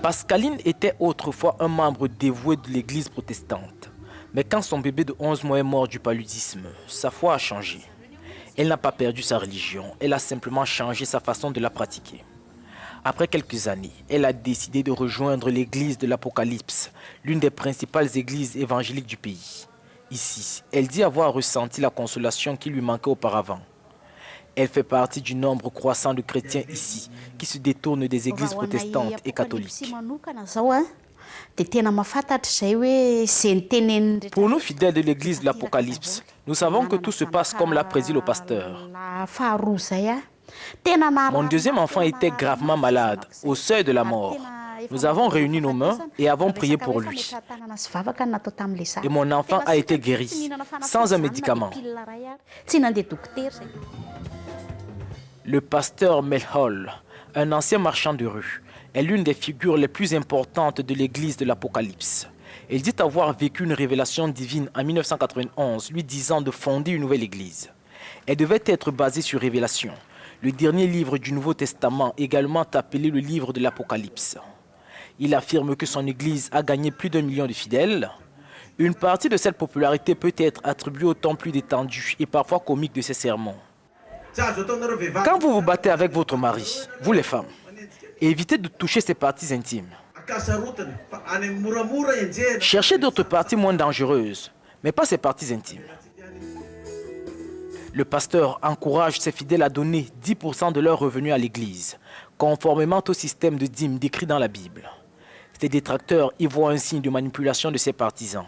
Pascaline était autrefois un membre dévoué de l'église protestante. Mais quand son bébé de 11 mois est mort du paludisme, sa foi a changé. Elle n'a pas perdu sa religion, elle a simplement changé sa façon de la pratiquer. Après quelques années, elle a décidé de rejoindre l'église de l'Apocalypse, l'une des principales églises évangéliques du pays. Ici, elle dit avoir ressenti la consolation qui lui manquait auparavant. Elle fait partie du nombre croissant de chrétiens ici qui se détournent des églises protestantes et catholiques. Pour nous fidèles de l'église de l'Apocalypse, nous savons que tout se passe comme l'a prédit le pasteur. Mon deuxième enfant était gravement malade, au seuil de la mort. Nous avons réuni nos mains et avons prié pour lui. Et mon enfant a été guéri, sans un médicament. Le pasteur Melhol, un ancien marchand de rue, est l'une des figures les plus importantes de l'église de l'Apocalypse. Il dit avoir vécu une révélation divine en 1991, lui disant de fonder une nouvelle église. Elle devait être basée sur Révélation, le dernier livre du Nouveau Testament, également appelé le livre de l'Apocalypse. Il affirme que son église a gagné plus d'1 million de fidèles. Une partie de cette popularité peut être attribuée au ton plus détendu et parfois comique de ses sermons. Quand vous vous battez avec votre mari, vous les femmes, évitez de toucher ses parties intimes. Cherchez d'autres parties moins dangereuses, mais pas ses parties intimes. Le pasteur encourage ses fidèles à donner 10% de leurs revenus à l'église, conformément au système de dîmes décrit dans la Bible. Ses détracteurs y voient un signe de manipulation de ses partisans.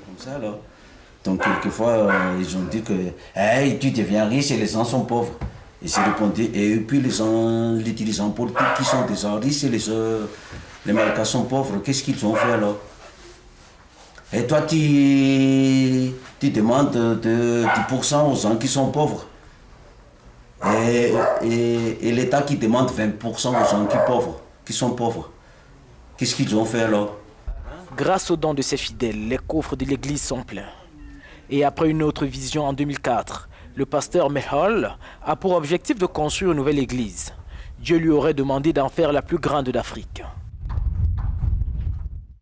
Comme ça, là. Donc, quelquefois, ils ont dit que hey, tu deviens riche et les gens sont pauvres. Et c'est répondu. Et puis, les gens l'utilisent en politique qui sont déjà riches et les malgas sont pauvres. Qu'est-ce qu'ils ont fait alors? Et toi, tu demandes de 10% aux gens qui sont pauvres. Et l'État qui demande 20% aux gens qui sont pauvres. Qu'est-ce qu'ils ont fait alors? Grâce aux dons de ses fidèles, les coffres de l'église sont pleins. Et après une autre vision en 2004, le pasteur Melhol a pour objectif de construire une nouvelle église. Dieu lui aurait demandé d'en faire la plus grande d'Afrique.